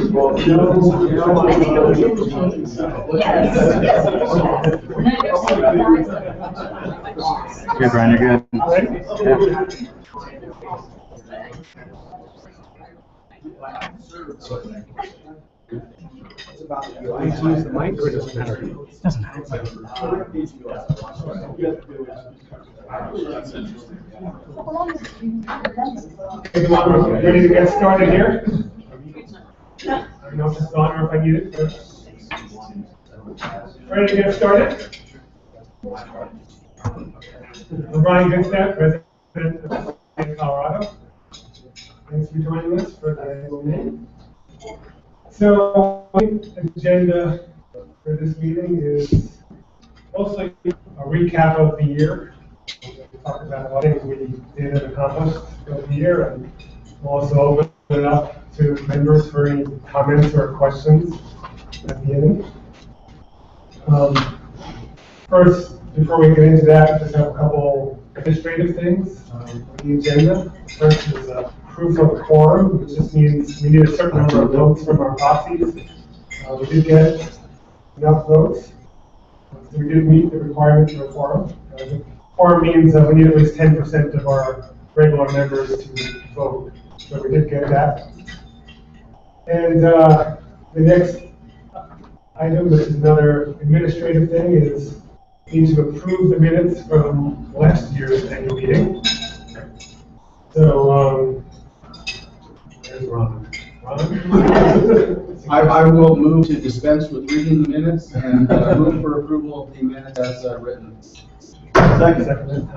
Well, Yeah, Brian, you're good. Yeah. I use the mic or it doesn't matter? Doesn't matter. Ready to get started here? I don't know if it's on or if I need it. Ready to get started? I'm Brian Goodstaff, resident of Colorado. Thanks for joining us for the annual meeting. So, the agenda for this meeting is mostly a recap of the year. We'll talk about what things we did and accomplished throughout the year, and we'll also open it up to members for any comments or questions at the end. First, before we get into that, just have a couple administrative things on the agenda. First is proof of quorum, which just means we need a certain number of votes from our proxies. We did get enough votes, so we did meet the requirements for a quorum. The quorum means we need at least 10% of our regular members to vote, so we did get that. And the next item, which is another administrative thing, is we need to approve the minutes from last year's annual meeting. So, there's Ron. I will move to dispense with reading the minutes and move for approval of the minutes as written. Second.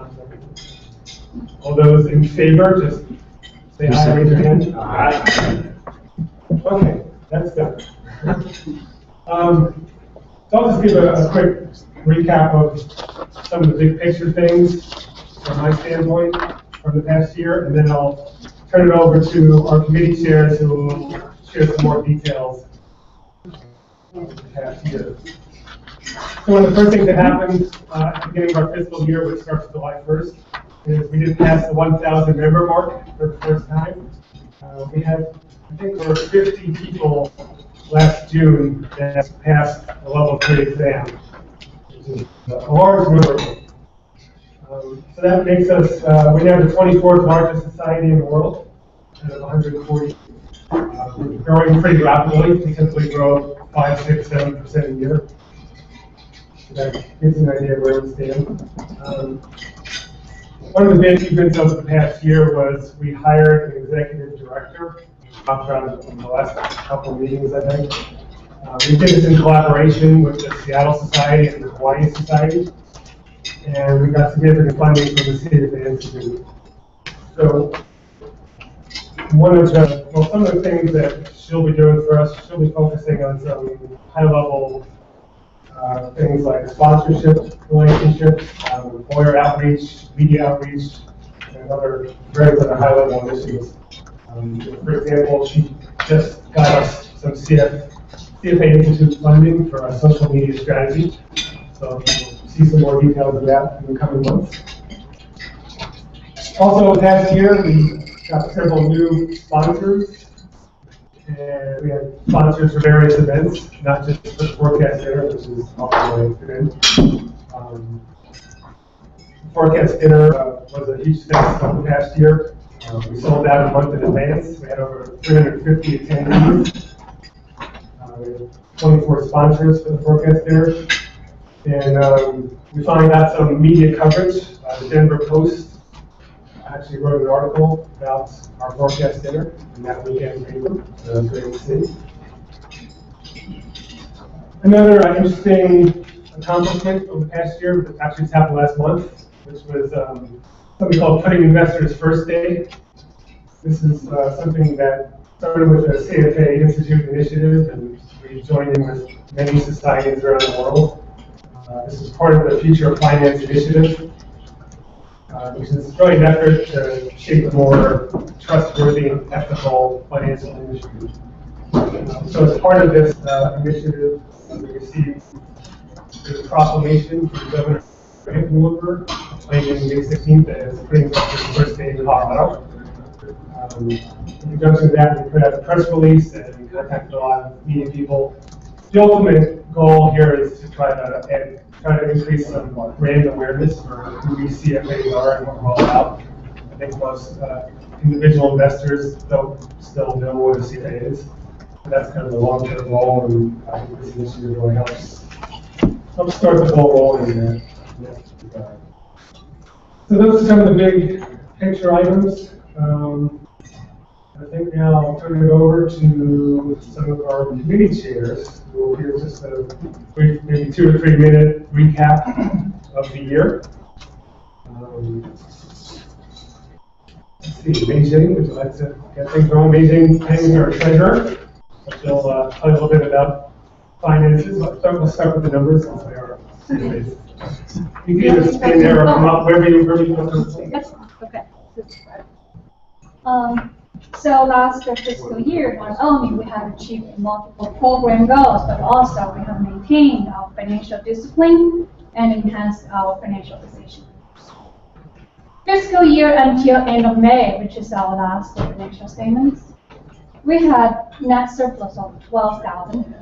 All those in favor, just say aye, raise your hand. Aye. Okay, that's done. So I'll just give a quick recap of some of the big picture things from my standpoint from the past year, and then I'll turn it over to our committee chairs who will share some more details of the past year. So one of the first things that happened at the beginning of our fiscal year, which starts July 1st, is we did pass the 1,000 member mark for the first time. We had, I think, over 50 people last June that passed the level 3 exam, which is a large number. So that makes us, we have the 24th largest society in the world, out of 140. We're growing pretty rapidly. We typically grow 5, 6, 7% a year. So that gives you an idea of where we stand. One of the big events of the past year was we hired an executive director. We talked about it in the last couple of meetings, I think. We did this in collaboration with the Seattle Society and the Hawaii Society. And we got significant funding from the CFA Institute. So some of the things that she'll be doing for us, she'll be focusing on some high-level things like sponsorship relationships, employer outreach, media outreach, and other various other high-level initiatives. For example, she just got us some CFA Institute funding for our social media strategy. So we'll see some more details of that in the coming months. Also, last year, we got several new sponsors. And we had sponsors for various events, not just the Forecast Dinner, which is also good. Forecast Dinner was a huge success over the past year. We sold out a month in advance. We had over 350 attendees. We had 24 sponsors for the Forecast Dinner. And we finally got some media coverage. The Denver Post actually wrote an article about our Forecast Dinner in that weekend paper. So that's great to see. Another interesting accomplishment over the past year, which actually just happened last month, which was something called Putting Investors First Day. This is something that started with the CFA Institute initiative, and we joined in with many societies around the world. This is part of the Future of Finance initiative, which is really an effort to shape a more trustworthy and ethical financial industry. So as part of this initiative, we received a proclamation from Governor Hickenlooper claiming May 16th as Putting Investors First Day in Colorado. In conjunction with that, we put out a press release and we contacted a lot of media people. The ultimate goal here is to try to increase some brand awareness for who these CFAs are and what we're all about. I think most individual investors don't still know what a CFA is. But that's kind of the long-term goal, and I think this initiative really helps start the ball rolling in that regard. So those are some of the big picture items. I think now I'll turn it over to some of our committee chairs who will give just a brief, maybe 2 or 3 minute recap of the year. Let's see, Beijing, would you like to get things going? Beijing Peng, our treasurer. She'll tell you a little bit about finances. We'll start with the numbers since they are based. You can either stand there or come up wherever you want to. Okay. So last fiscal year, not only we have achieved multiple program goals, but also we have maintained our financial discipline and enhanced our financial position. Fiscal year until end of May, which is our last financial statements, we had net surplus of 12,000.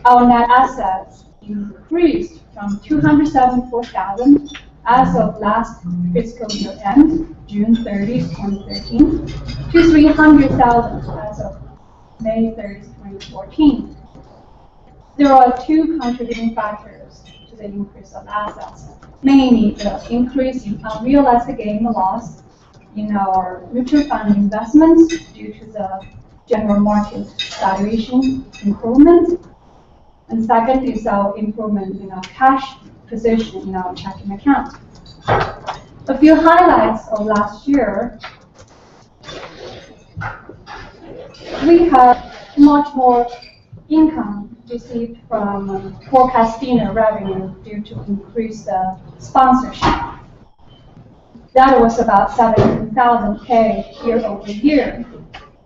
Our net assets increased from 274,000 as of last fiscal year end, June 30, 2013, to 300,000 as of May 30, 2014. There are 2 contributing factors to the increase of assets, mainly the increase in unrealized gain or loss in our mutual fund investments due to the general market valuation improvement. And second is our improvement in our cash position in our checking account. A few highlights of last year. We have much more income received from forecast dinner revenue due to increased sponsorship. That was about 17,000 year over year.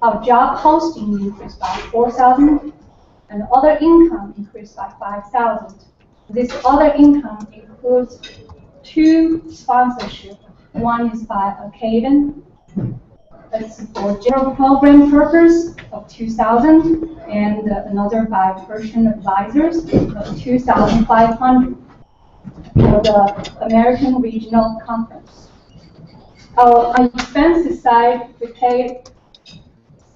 Our job posting increased by 4,000, and other income increased by 5,000. This other income includes 2 sponsorships. One is by Arcaden. It's for general program purpose of 2,000, and another by Persian Advisors of 2,500 for the American Regional Conference. On expenses side, we paid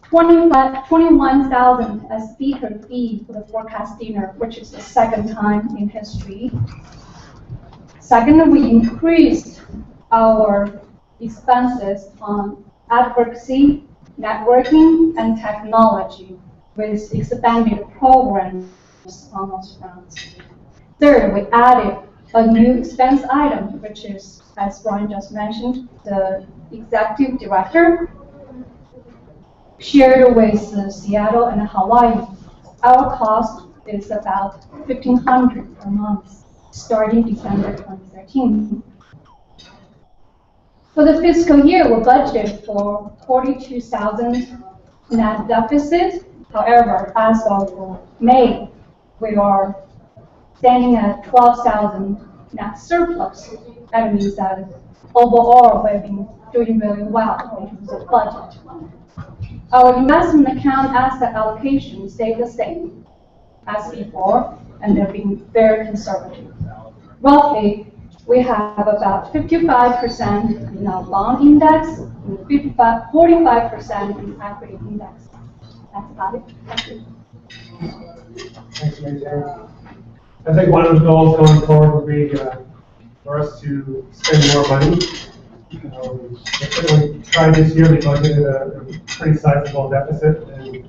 21,000 as speaker fee for the forecast dinner, which is the 2nd time in history. Second, we increased our expenses on advocacy, networking, and technology with expanded programs on those fronts. Third, we added a new expense item, which is, as Brian just mentioned, the executive director, shared with Seattle and Hawaii. Our cost is about $1,500 per month, starting December 2013. For the fiscal year, we budgeted for 42,000 net deficit. However, as of May, we are standing at 12,000 net surplus. That means that overall we've been doing really well in terms of budget. Our investment account asset allocation stayed the same as before, and they're being very conservative. Roughly, we have about 55% in our bond index and 45% in equity index. That's about it. Thank you. Thanks, Mary. I think one of the goals going forward would be for us to spend more money. We tried this year, we budgeted a pretty sizable deficit, and it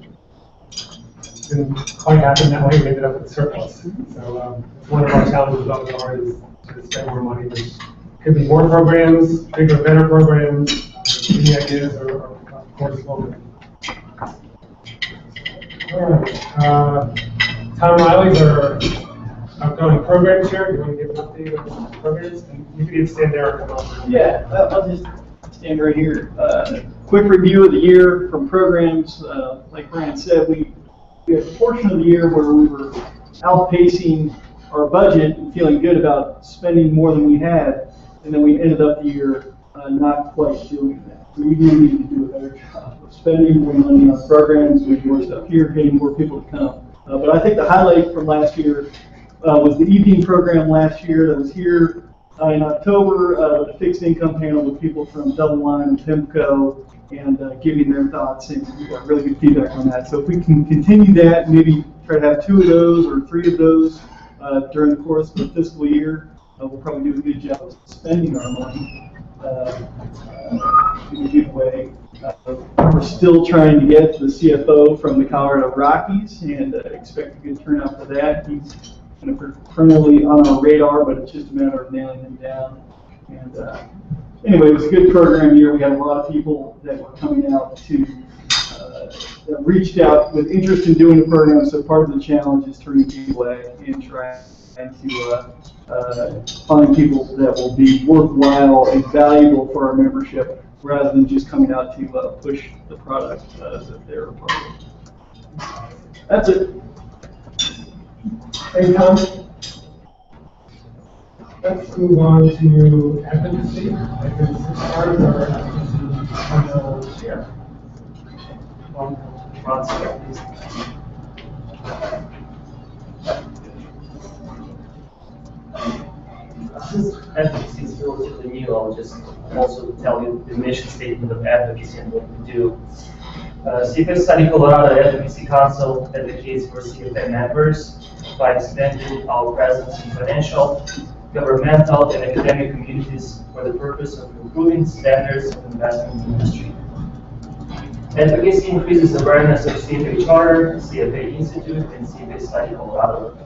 didn't quite happen that way. We ended up with surplus. So one of our challenges going forward is to spend more money, which could be more programs, bigger, better programs. Any ideas are of course welcome. All right. Tom Riley's our outgoing program chair. You want to give an update on the programs? And you can either stand there or come up. Yeah, I'll just stand right here. Quick review of the year from programs. Like Brian said, we had a portion of the year where we were outpacing our budget and feeling good about spending more than we had, and then we ended up the year not quite doing that. we do need to do a better job of spending more money on programs, doing more stuff here, getting more people to come. But I think the highlight from last year was the evening program last year that was here in October, the fixed income panel with people from Double Line and PIMCO and giving their thoughts, and we got really good feedback on that. So if we can continue that, maybe try to have 2 of those or 3 of those during the course of the fiscal year, we'll probably do a good job of spending our money in a good way. We're still trying to get the CFO from the Colorado Rockies and expect a good turnout for that. He's kind of permanently on our radar, but it's just a matter of nailing him down. And anyway, it was a good program year. We had a lot of people that were coming out to that reached out with interest in doing the program. So part of the challenge is turning people away and trying to find people that will be worthwhile and valuable for our membership, rather than just coming out to push the product that they're a part of. That's it. Thank you, Tom. Let's move on to advocacy. Advocacy part of our advocacy chair. Ron, please. Since advocacy is relatively new, I'll just also tell you the mission statement of advocacy and what we do. CFA Study Colorado Advocacy Council advocates for CFA members by expanding our presence in financial, governmental, and academic communities for the purpose of improving standards of investment industry. Advocacy increases awareness of CFA Charter, CFA Institute, and CFA Study Colorado.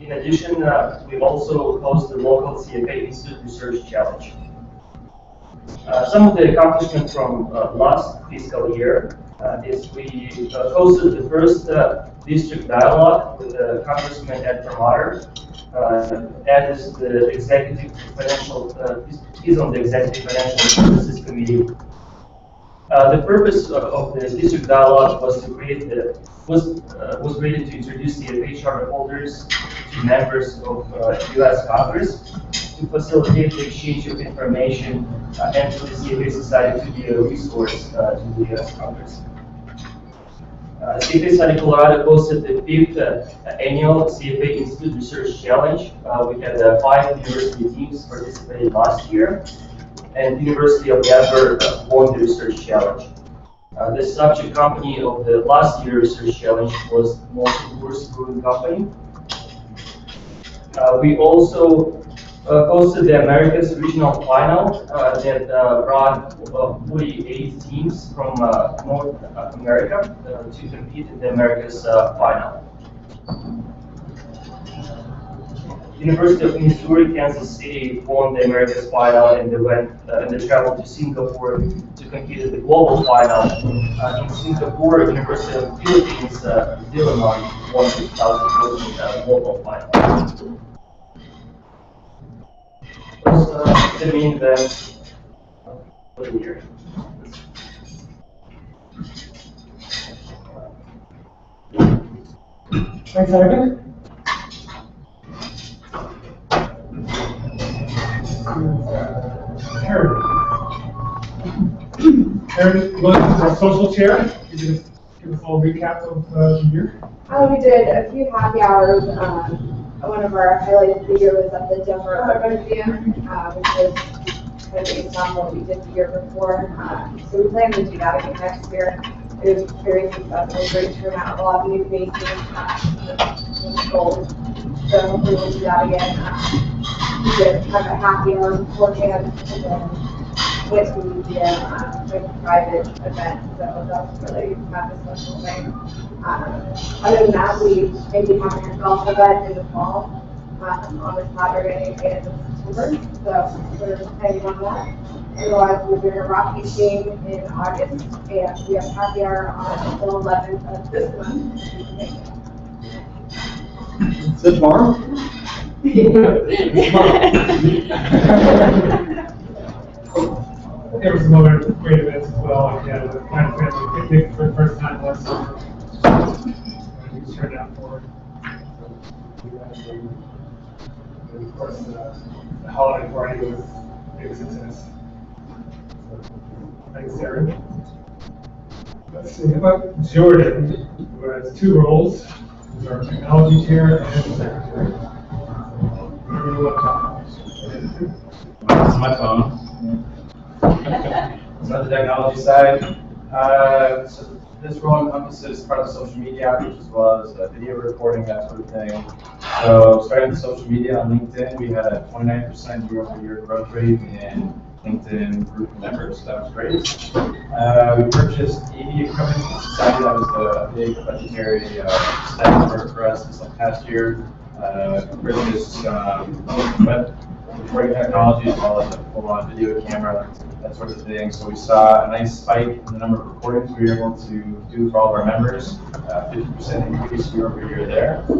In addition, we also host the local CFA Institute Research Challenge. Some of the accomplishments from last fiscal year is we hosted the first district dialogue with Congressman Ed Perlmutter. Ed is the executive financial, he's on the executive financial services committee. The purpose of the district dialogue was to create was created to introduce CFA charter holders to members of U.S. Congress, to facilitate the exchange of information and for the CFA Society to be a resource to the U.S. Congress. CFA Study Colorado hosted the 5th annual CFA Institute Research Challenge. We had 5 university teams participated last year, and the University of Denver won the research challenge. The subject company of the last year's research challenge was Most Brewing Company. We also hosted the Americas Regional Final that brought 48 teams from North America to compete in the Americas Final. University of Missouri, Kansas City won the Americas Final, and they traveled to Singapore to compete at the Global Final. In Singapore, University of the Philippines, Diliman won the 2014 Global Final. Those the main events for the year. Thanks, Evan. Aaron, was our social chair. Could you just give us a little recap of the year? We did a few happy hours. One of our highlights of the year was at the Denver Art Museum, which was kind of based on what we did the year before. So we plan to do that again next year. It was very successful, great turnout, a lot of new faces, goals. So hopefully we'll do that again. We did have a happy hour beforehand, and then went to the museum with a private event. So that was really kind of a special thing. Other than that, we maybe have a golf event in the fall on a Saturday in September. So we're planning on that. Otherwise, we're doing a Rocky game in August, and we have happy hour on the 11th of this month. Is it tomorrow? There were some other great events as well. We had a kind of family picnic for the first time last summer. We turned out for it. And of course, the holiday party was a big success. Thanks, Sarah. Let's see, how about Jordan, who has two roles, he's our technology chair and secretary. Whatever you want to talk about. This is my phone. So on the technology side, so this role encompasses part of the social media outreach as well as video recording, that sort of thing. So starting with social media on LinkedIn, we had a 29% year-over-year growth rate in LinkedIn group members. That was great. We purchased AV equipment from society. That was a big budgetary spend for us this past year. Purchased web recording technology as well as a full-on video camera, that sort of thing. So we saw a nice spike in the number of recordings we were able to do for all of our members, 50% increase year-over-year there. We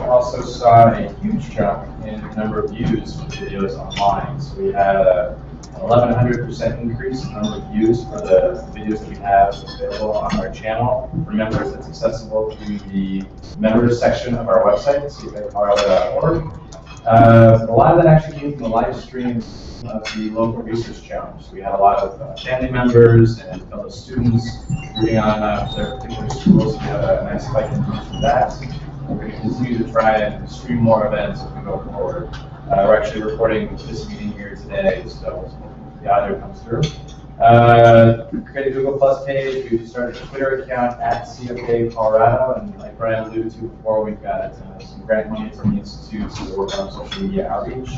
also saw a huge jump in the number of views for videos online. So we had an 1,100% increase in the number of views for the videos that we have available on our channel for members. That's accessible through the members section of our website, cfacolorado.org. A lot of that actually came from the live stream of the local research challenge. We had a lot of family members and fellow students reading on their particular schools. We had a nice spike in that. We're going to continue to try and stream more events as we go forward. We're actually recording this meeting here today, so the audio comes through. Create a Google Plus page. We started a Twitter account at CFA Colorado, and like Brian alluded to before, we've got some grant money from the Institute to work on social media outreach.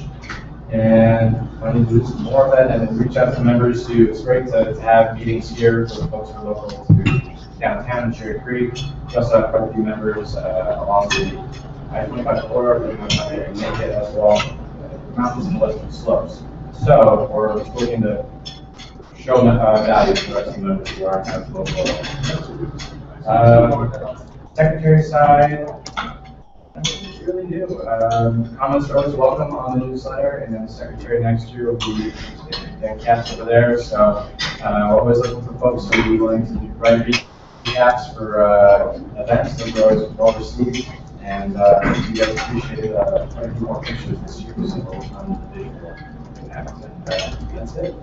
And I need to do some more of that and then reach out to members who, it's great to have meetings here for the folks who are local to downtown in Cherry Creek. We also have quite a few members along the I-25 corridor who are not able to make it as well. Mountains and western slopes. So we're looking to show value to the rest of the members who aren't as local. Secretary side, nothing really new. Comments are always welcome on the newsletter, and then the secretary next year will be Dan Katz over there. So we're always looking for folks who are willing to write recaps for events. Those are always well received. And you guys appreciate writing more pictures this year, so we'll come to the visual impact. And that's it.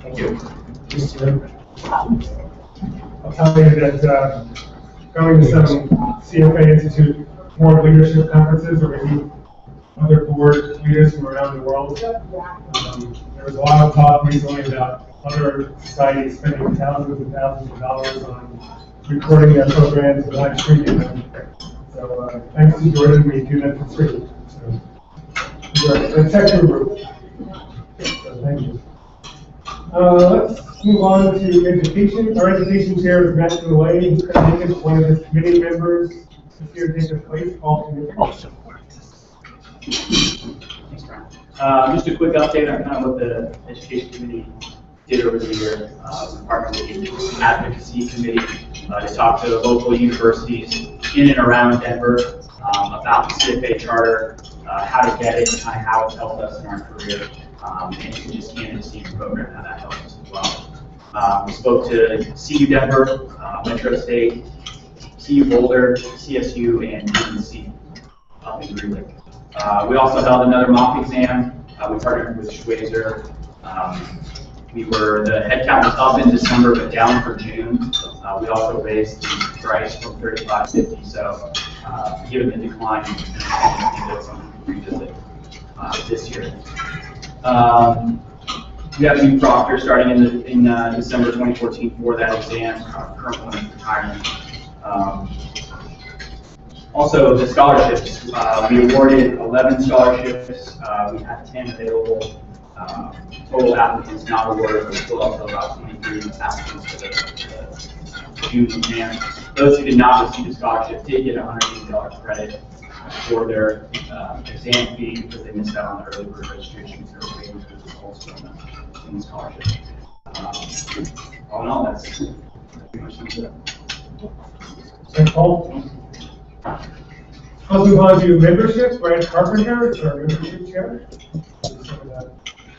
Thank you. I'll tell you that going to some CFA Institute board leadership conferences or maybe other board leaders from around the world. There was a lot of talk recently about other societies spending thousands and thousands of dollars on recording their programs and live streaming them. So thanks to Jordan, we do that for free. So we're a technical group. So thank you. Let's move on to education. Our education chair is Matt Goulet. He's going to make us one of his committee members this year take his place. Just a quick update on kind of what the education committee did over the year. Partnered with the advocacy committee to talk to local universities in and around Denver about the CFA charter, how to get it, kind of how it's helped us in our career, and just candidacy program, how that helps us as well. We spoke to CU Denver, Metro State, CU Boulder, CSU, and UNC. We also held another mock exam. We partnered with Schweizer. The headcount was up in December, but down for June. We also raised the price from $35 to $50. So, given the decline, we did something to revisit this year. We have a new proctor starting in December 2014 for that exam. Our current one is retiring. Also, the scholarships. We awarded 11 scholarships. We had 10 available. Total applicants not awarded, but still up to about 23 applicants for the June exam. Those who did not receive a scholarship did get a $180 credit for their exam fee because they missed out on the early bird registration. So they were able to also in the scholarship. All in all, that's pretty much it. Thanks, Paul. Let's move on to membership. Brian Carpenter is our membership chair.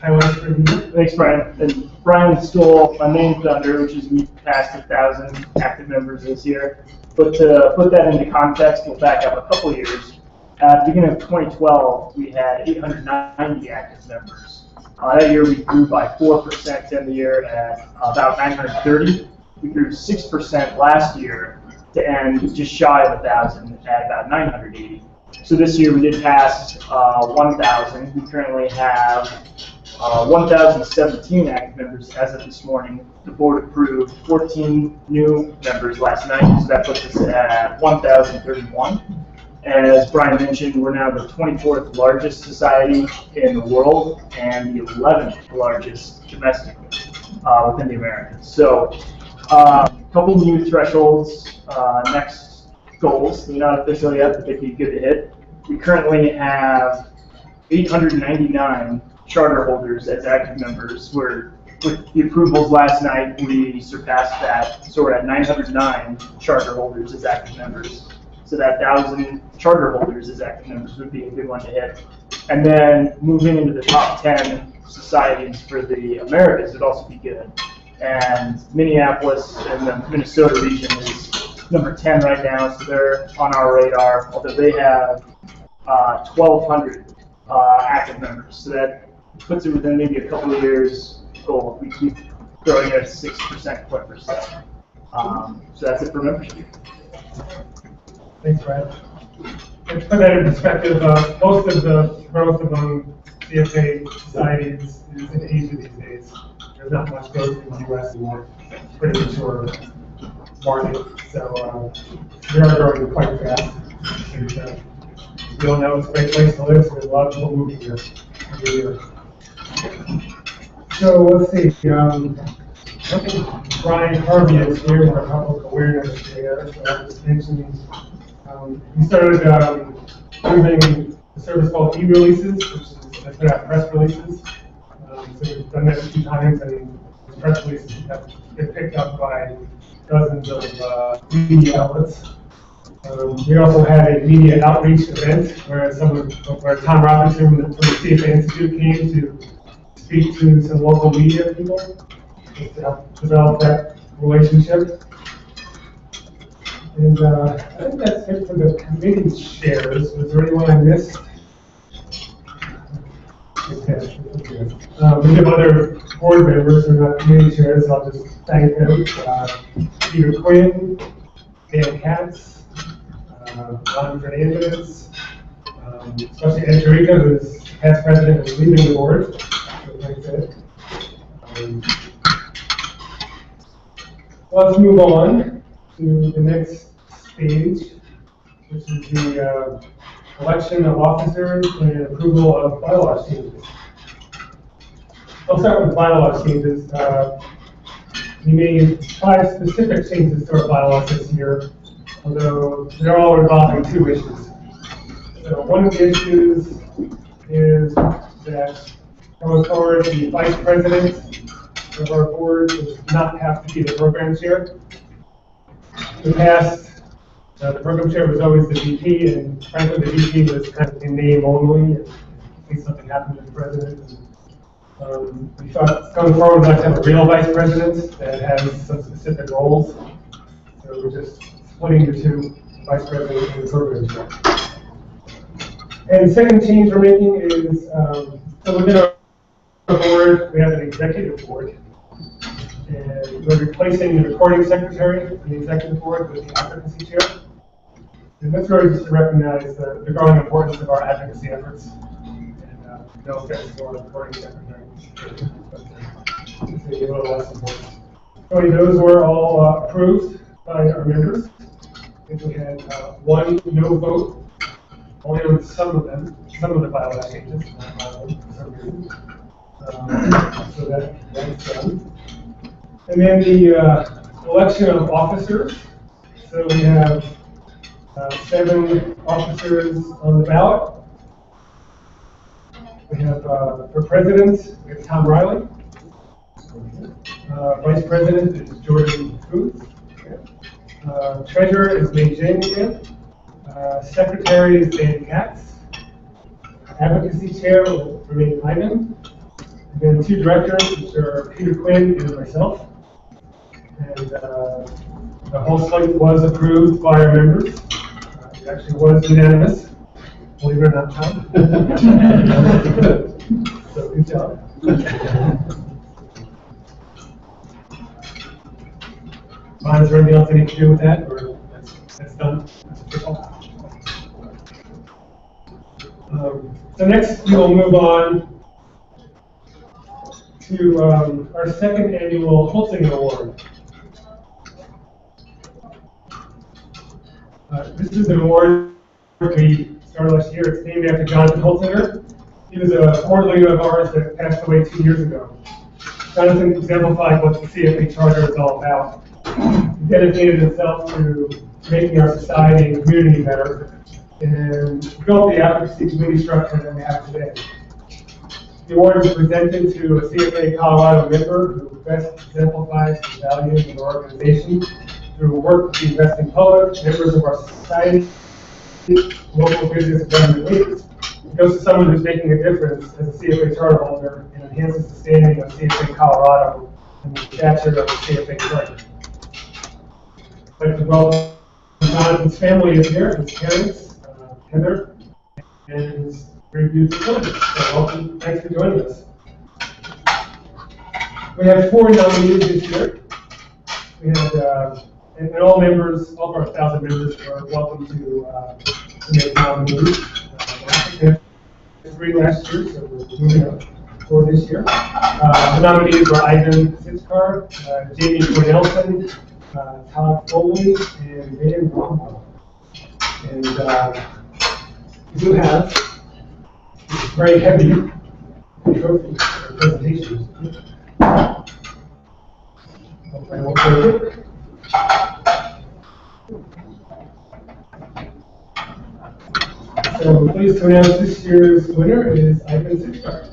Highlights for you. Thanks, Brian. And Brian stole my main thunder, which is we passed 1,000 active members this year. But to put that into context, we'll back up a couple years. At the beginning of 2012, we had 890 active members. That year we grew by 4% to end the year at about 930. We grew 6% last year to end just shy of 1,000 at about 980. So this year we did pass 1,000. We currently have 1,017 active members as of this morning. The board approved 14 new members last night, so that puts us at 1,031. And as Brian mentioned, we're now the 24th largest society in the world and the 11th largest domestically within the Americas. So a couple new thresholds, next goals. They're not official yet, but they'd be good to hit. We currently have 899 charter holders as active members. With the approvals last night, we surpassed that. So we're at 909 charter holders as active members. So that 1,000 charter holders as active members would be a good one to hit. And then moving into the top 10 societies for the Americas would also be good. And Minneapolis and the Minnesota region is number 10 right now, so they're on our radar, although they have 1,200 active members. So that puts it within maybe a couple of years goal. We keep growing at a 6% clip or so. So that's it for membership. Thanks, Brad. And to put that in perspective, most of the growth among CFA societies is in Asia these days. There's not much growth in the U.S. anymore. It's pretty mature market, so we are growing quite fast. And, we all know it's a great place to live, so there's a lot of people moving here every year. So let's see. I think Brian Harvey is here with our public awareness data. So I just mentioned we started moving the service called e-releases, which is I put out press releases. So we've done that a few times, and the press releases have been picked up by dozens of media outlets. We also had a media outreach event where Tom Robinson from the CFA Institute came to speak to some local media people to help develop that relationship. And I think that's it for the committee shares. Was there anyone I missed? Okay. We have other board members who are not committee chairs, so I'll just thank them. Peter Quinn, Dan Katz, Ron Fernandez, especially Ed Jerica, who's past president and leaving the board. So thanks, Ed. Let's move on to the next stage, which is the election of officers and approval of bylaw changes. I'll start with bylaw changes. We made 5 specific changes to our bylaws this year, although they're all involving 2 issues. So one of the issues is that going forward, the vice president of our board does not have to be the program chair. In the past, the program chair was always the VP, and frankly, the VP was kind of in name only, in case something happened to the president. We thought going forward, we'd like to have a real vice president that has some specific roles. So we're just splitting the 2, vice president and the program chair. And the second change we're making is, so within our board, we have an executive board. And we're replacing the recording secretary in the executive board with the advocacy chair. And that's really just to recognize the growing importance of our advocacy efforts. And no offense to our recording secretary, but it's maybe a little less important. So those were all approved by our members. I think we had 1 no vote, only on some of them, some of the bylaw changes, not all of them for some reason. So that's done. And then the election of officers. So we have 7 officers on the ballot. We have for president, we have Tom Riley. Vice president is Jordan Booth. Treasurer is Mei Jing again. Secretary is Dan Katz. Advocacy chair will remain Ivan. And then 2 directors, which are Peter Quinn and myself. And the whole slate was approved by our members. It actually was unanimous. Believe it or not, Tom. So good job. Ron, is there anything else I need to do with that, or that's done? That's official? So next, we will move on to our second annual Holtzing Award. This is an award we started last year. It's named after Jonathan Holtzinger. He was a board leader of ours that passed away 2 years ago. Jonathan exemplified what the CFA charter is all about. He dedicated himself to making our society and community better, and built the advocacy committee structure that we have today. The award is presented to a CFA Colorado member who best exemplifies the values of our organization through work with the investing public, members of our society, local business and government leaders. It goes to someone who's making a difference as a CFA charter holder and enhances the standing of CFA Colorado and the stature of the CFA charter. I'd like to welcome Jonathan's family is here, his parents, Heather, and his three beautiful children. So welcome, thanks for joining us. We have 4 nominees this year. We had, and all members, all of our 1,000 members are welcome to make nominees. We had 3 last year, so we're moving up for this year. The nominees were Ivan Sitzkar, Jamie Cornelson, Todd Foley, and Dan Romwell. And we do have a very heavy trophy for presentation. Hopefully I won't break it. So we're pleased to announce this year's winner is Ivan Sitzkar.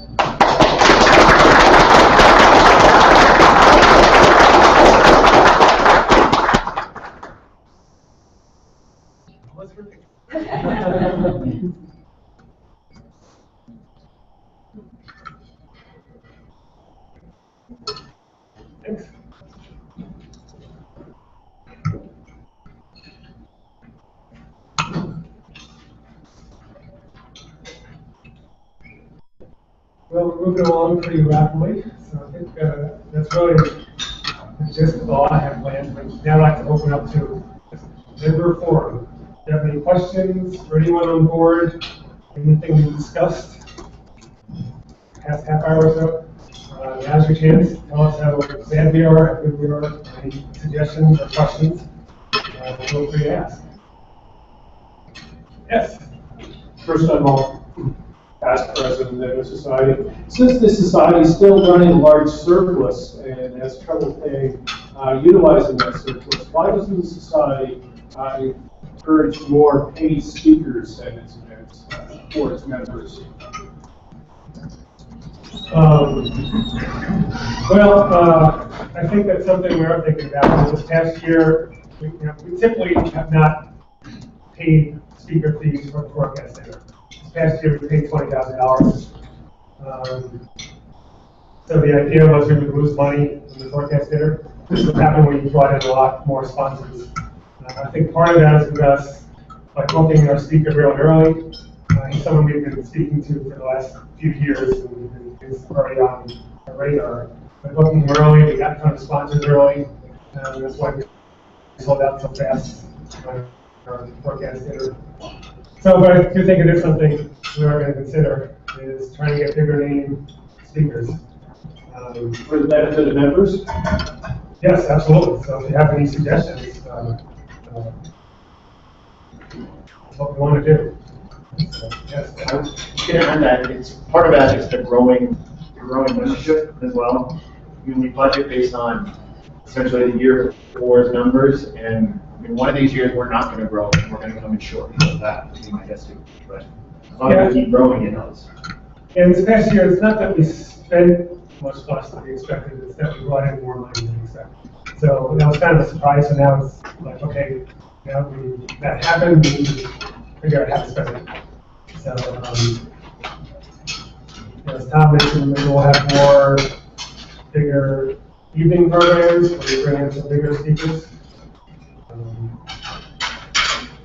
Thanks. Well, we're moving along pretty rapidly, so I think that's really the gist of all I have planned. But now I'd like to open up to member forum. Do you have any questions for anyone on board? Anything we discussed? Past half hour or so? Now's your chance. Tell us how bad we are, how good we are, any suggestions or questions. Feel free to ask. Yes? First of all, past president of the society. Since the society is still running a large surplus and has trouble paying, utilizing that surplus, why doesn't the society encourage more paid speakers at its events for its members? I think that's something we are thinking about. This past year, we typically have not paid speaker fees for the forecast center. This past year, we paid $20,000. So the idea was we would lose money in the forecast center. This would happen when you brought in a lot more sponsors. I think part of that is because by booking our speaker really early, he's someone we've been speaking to for the last few years and is already on our radar. By booking him early, we got a ton of sponsors early, and that's why we sold out so fast on our forecast dinner. So, but I do think it is something we are going to consider, is trying to get bigger name speakers. For the benefit of members? Yes, absolutely. So if you have any suggestions, what we want to do. So, yes. And that it's part of that is the growing membership as well. I mean, we budget based on essentially the year before's numbers, and I mean, one of these years we're not going to grow, and we're going to come in short. So that would be my guess too. But as long as we keep growing, it helps. And this past year, it's not that we spent much less than we expected; it's that we brought in more money than we expected. So that was kind of a surprise. So now it's like, okay, now that happened, we need to figure out how to spend it. So, as Tom mentioned, maybe we'll have more bigger evening programs where we bring in some bigger speakers.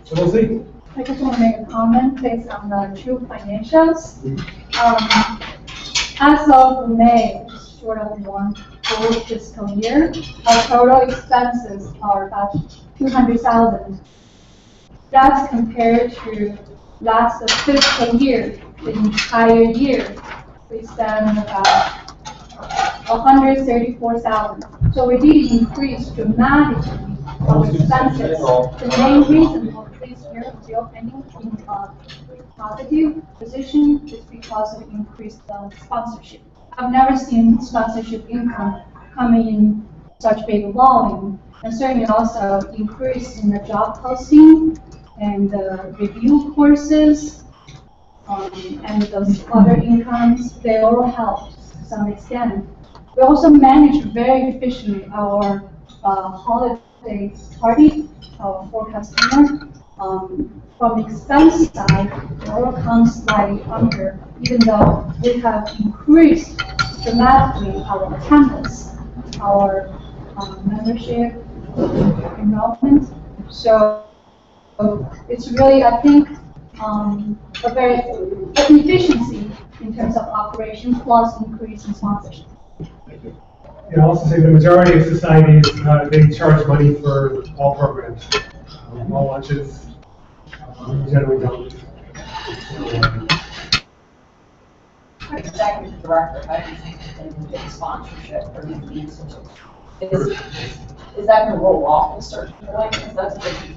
So we'll see. I just want to make a comment based on the true financials. As of May, short of one full fiscal year, our total expenses are about 200,000. That's compared to last fiscal year, the entire year, we spent about 134,000. So we did increase dramatically our expenses. The main reason for this year still ending in a positive position is because of increased sponsorship. I've never seen sponsorship income coming in such big volume, and certainly also increase in the job posting and the review courses and those other incomes. They all help to some extent. We also manage very efficiently our holiday party, our forecast dinner. From the expense side, it all comes slightly under, even though we have increased dramatically our attendance, our membership, enrollment. So it's really, I think, a very an efficiency in terms of operation plus increase in sponsorship. I'll also say the majority of societies, they charge money for all programs. All lunches, generally don't. Executive director, how do you think they can get sponsorship or do these? Is that going to roll off at a certain point? Because that's big.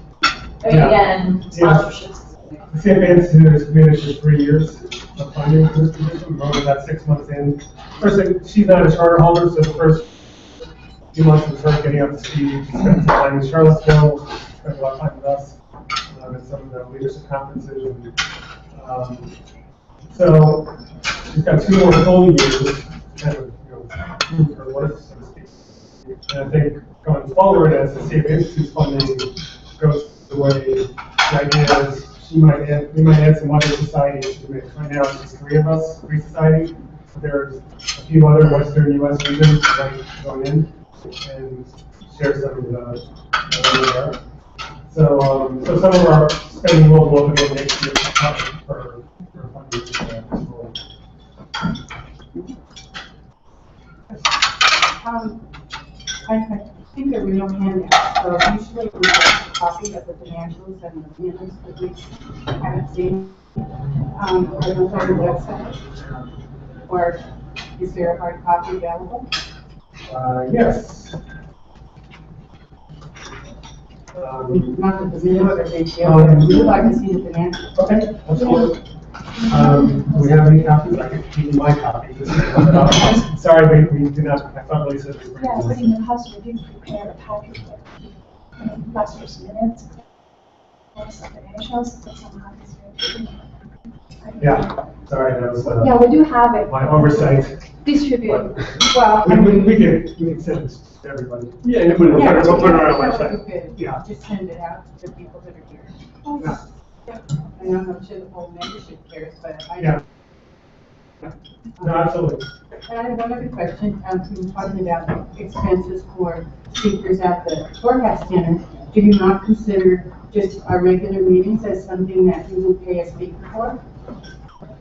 I mean, again, sponsorships. The CFA Institute is committed for 3 years of funding for this position. We're only about 6 months in. First thing, she's not a charter holder, so the first few months was her getting up to speed. She spent some time in Charlottesville, spent a lot of time with us at some of the leadership conferences. And, so she's got 2 more full years, kind of, prove her worth, so to speak. And I think going forward, as the CFA Institute's funding goes away, the idea is we might add some other societies to the mix. Right now, it's just 3 of us, 3 societies. There's a few other Western U.S. regions that are going in and share some of the there. So some of our spending will go up again next year for funding. I think there were no handouts, so usually we get a copy of the financials and the minutes that we haven't seen. Are those on the website? Or is there a hard copy available? Yes. Not that the minutes are big deal, we would like to see the financials. Okay, absolutely. Do we have any copies? I can give you my copy. Sorry, we do not. I thought Lisa was Yeah, but in the house we did prepare a package of last year's minutes, plus the financials, but somehow it's very. Yeah, sorry, that was Yeah, we do have it. my oversight. Distributed. Well, We can send this to everybody. Yeah, and we'll yeah, put it on our yeah, website. we could Yeah. just send it out to the people that are here. Yeah. I know I'm sure the whole membership cares, but I Yeah. No, absolutely. And I have one other question. We were talking about expenses for speakers at the forecast center. Do you not consider just our regular meetings as something that you would pay a speaker for?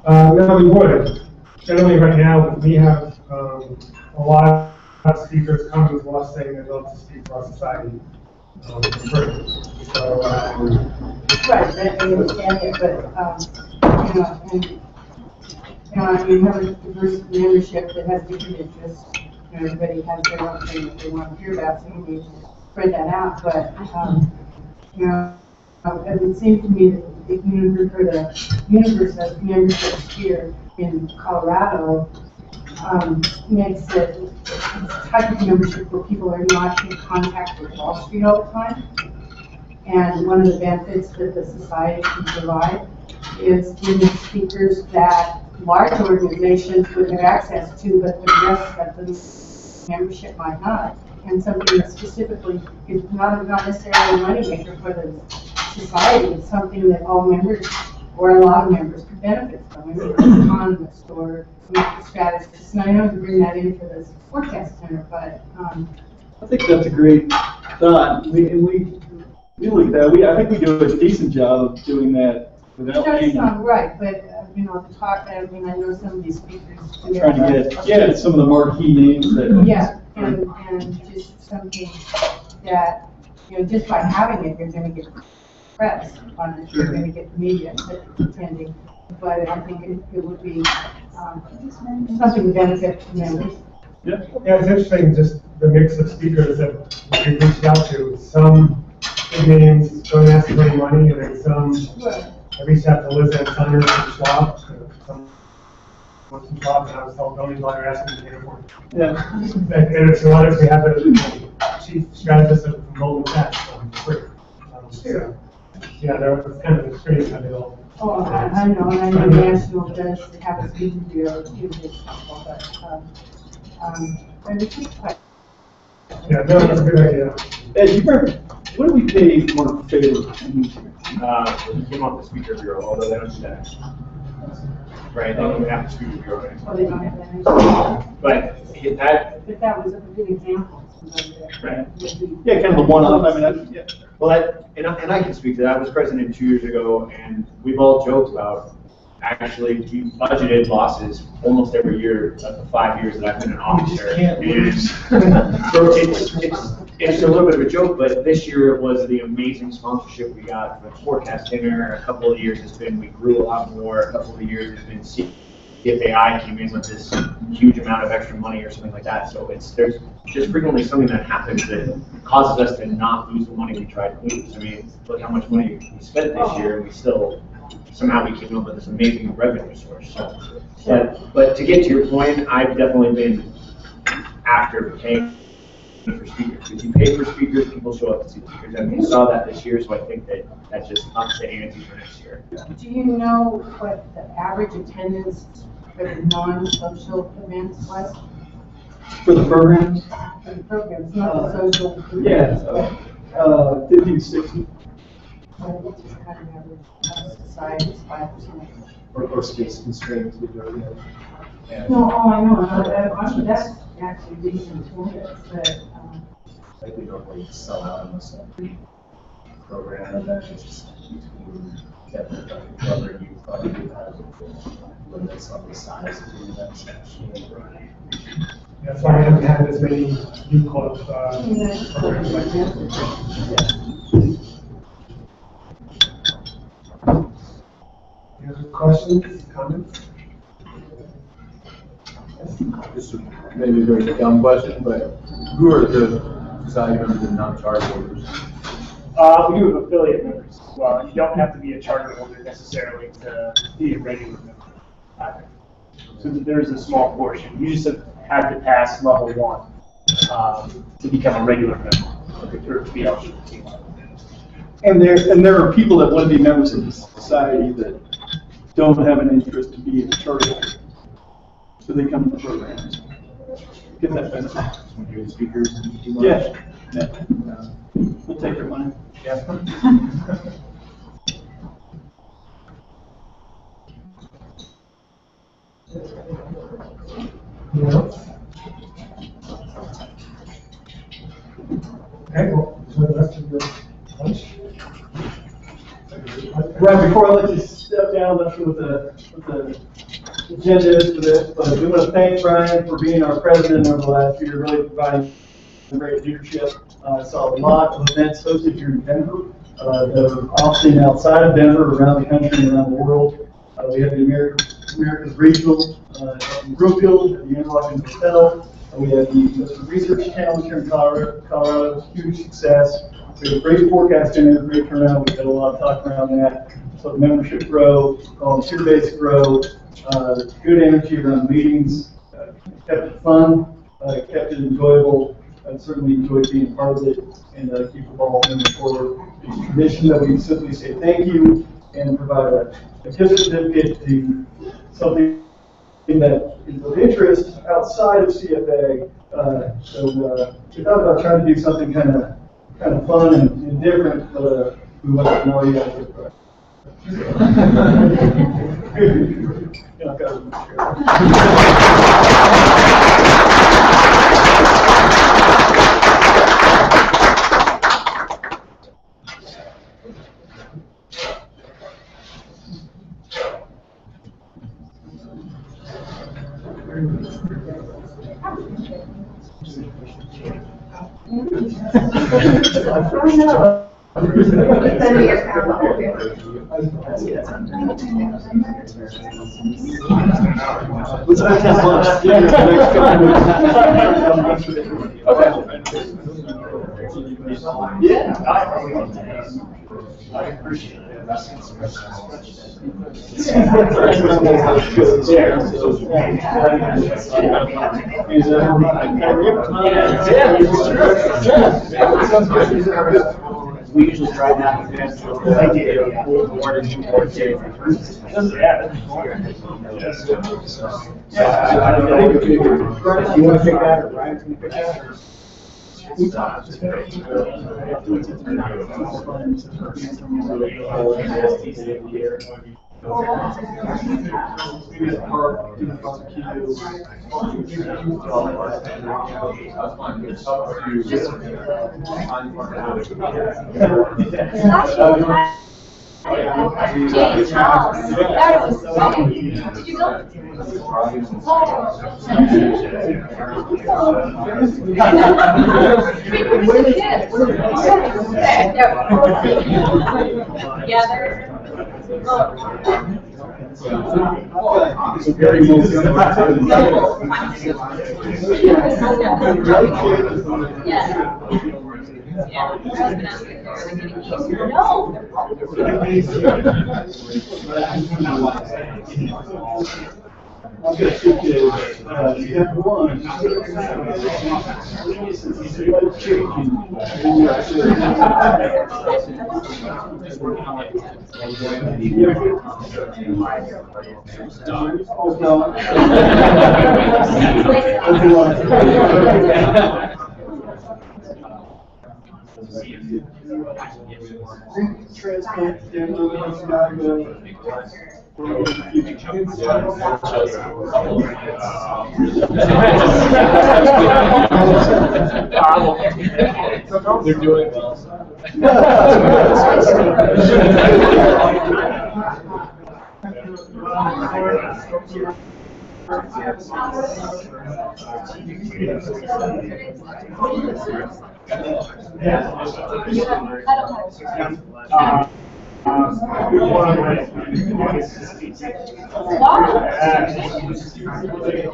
No, we would. Generally, right now, we have a lot of speakers coming to us saying they'd love to speak for our society. For free. So, Right, I understand it, but, you have a diverse membership that has different interests. Everybody has their own thing that they want to hear about, so you need to spread that out, but, it would seem to me that the universe of memberships here in Colorado makes it a type of membership where people are not in contact with Wall Street all the time. And one of the benefits that the society can provide is giving speakers that large organizations would have access to, but the rest of the membership might not. And something that specifically is not necessarily a moneymaker for the society, it's something that all members or a lot of members could benefit from. I mean, an economist or a strategist. And I know you bring that into this forecast center, but I think that's a great thought. We look at that. I think we do a decent job of doing that without it does paying. sound right, but you know, the talk, I mean, I know some of these speakers. do Trying to have get some of the marquee names that. Yeah, and just something that, you know, just by having it, you're gonna get press on it, you're gonna get media attending. But I think it would be, something to benefit members. Yeah. Yeah, it's interesting, just the mix of speakers that we reached out to. Some big names don't ask for any money, and then some, I reached out to Liz and Saunders from Schwab. Some went from Schwab, and I was told, don't even bother asking to pay for it. Yeah. And it's others, we have a chief strategist from Goldman Sachs, free. So, yeah, there was kind of a pretty kind of all. Oh, I know, and I know National does have a speaking bureau too, but, I would think quite. Yeah, no, that's a good idea. Ed, you remember, what do we pay Mark Taylor? He came off the speaker bureau, although they don't do that. Right, they don't even have the speaker bureau anymore. Oh, they don't have that. But But that was a good example. Right. Yeah, kind of the one-off, I mean, yeah. Well, and I can speak to that. I was president 2 years ago, and we've all joked about, actually, we budgeted losses almost every year of the 5 years that I've been in office here. And so it's a little bit of a joke, but this year was the amazing sponsorship we got for the forecast dinner. A couple of years it's been, we grew a lot more. A couple of years it's been CFA came in with this huge amount of extra money or something like that. So there's just frequently something that happens that causes us to not lose the money we tried to lose. I mean, look how much money we spent this year, and we still, somehow we came up with this amazing revenue source. So, but to get to your point, I've definitely been after paying for speakers. If you pay for speakers, people show up to see speakers, and we saw that this year, so I think that just ups the ante for next year. Do you know what the average attendance for the non-social events was? For the programs? For the programs, not the social. Yeah, 50 to 60. Well, it's just kind of average, society is 5%. Or space constraints. No, oh, I know, I mean, that's actually decent to it, but, Like we normally sell out almost every program, and that's just between whether you probably have limits on the size of the events actually. That's why we haven't had as many youth club programs like that. Any other questions, comments? This is maybe a very dumb question, but who are the society members and non-charter holders? We do have affiliate members as well. You don't have to be a charter holder necessarily to be a regular member either. So there's a small portion. You just have to pass level 1 to become a regular member, or to be eligible to team. And there are people that want to be members of the society that don't have an interest to be a charter holder. So they come to the programs. Get that benefit. When speakers? Yeah. We'll take their money. Yeah. Okay, well, enjoy the rest of your lunch. Right, before I let you step down, I'm not sure what the agenda is for this, but we want to thank Brian for being our president over the last year, really providing great leadership. I saw a lot of events hosted here in Denver that are often outside of Denver, around the country and around the world. We had the America's Regional in Brookfield, the Interlochen Hotel. We had the Research Challenge here in Colorado, huge success. We had a great forecast in there, great turnout. We had a lot of talk around that. So membership grow, volunteer base grow, good energy around meetings, kept it fun, kept it enjoyable. I certainly enjoyed being part of it and keep the ball moving forward. It's a tradition that we simply say thank you and provide a gift certificate to something that is of interest outside of CFA. So we thought about trying to do something kind of fun and different, but we want to know you guys. I appreciate it. We usually try that. More than 2 board days. You want to pick that, or Ryan's going to pick that? James House. That was so. Did you go? Yeah, there's. It's a very Yeah. No. I'm going to take you step 1. They're doing well.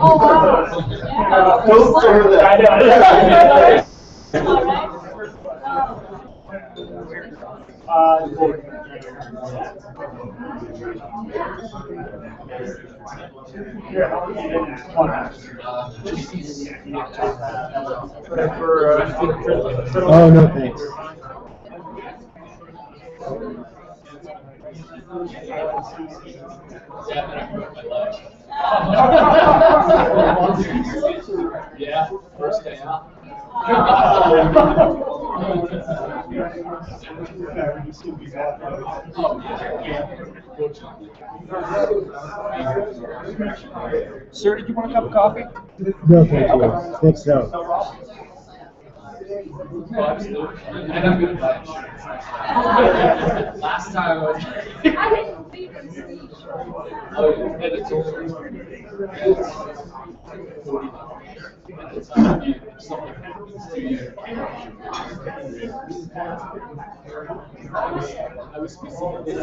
Oh, wow. Don't serve that. Oh, no, thanks. Yeah, first day out. Sir, did you want a cup of coffee? No, thank you. Thanks, no. And I'm gonna buy insurance. Last time I was. Oh, yeah, and it's over. I was specifically.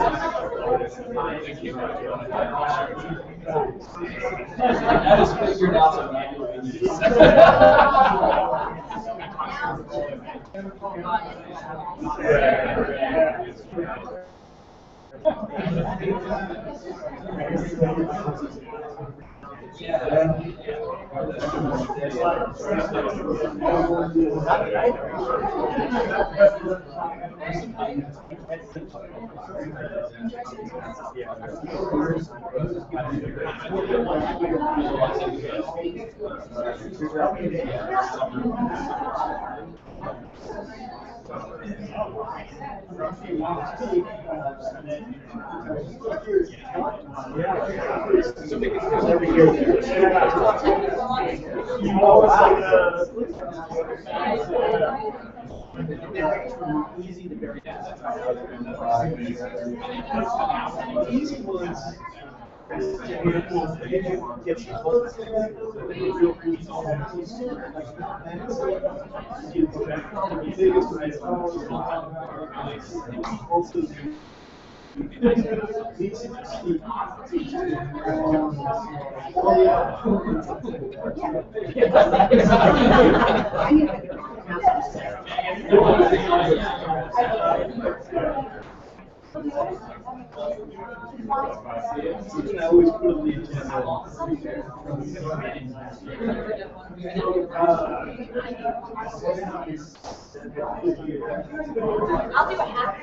I just figured out some Easy to very I'll do a half.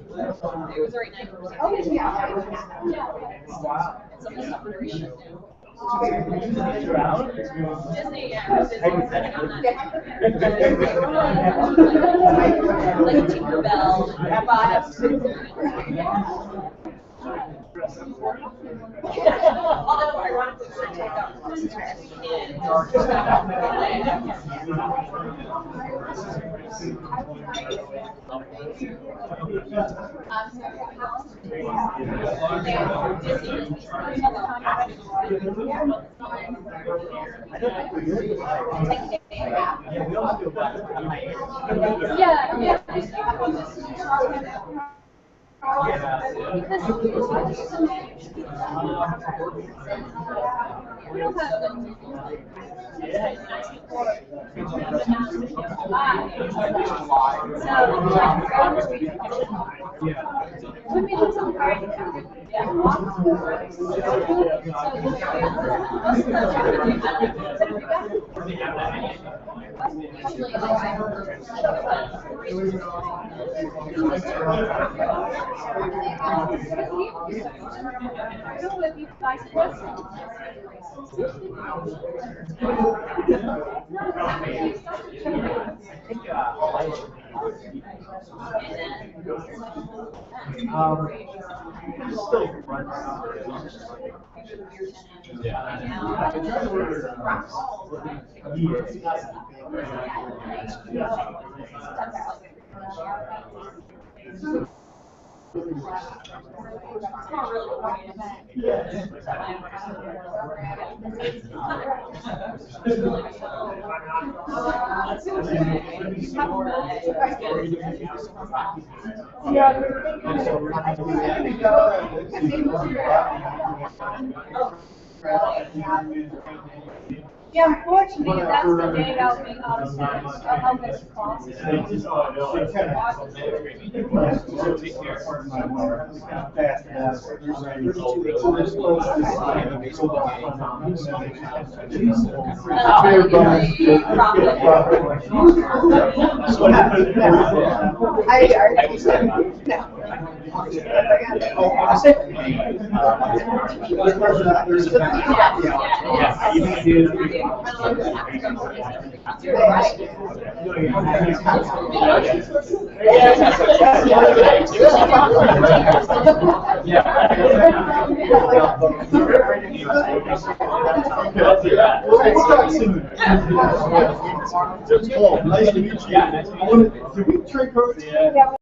It was very nice. Oh, yeah. It's a whole operation. Disney, like Tinkerbell, although ironically, we take out Yeah, unfortunately, that's the day I'll be out of service. I'll miss class. Nice to meet you. Did we trade cards? Yeah.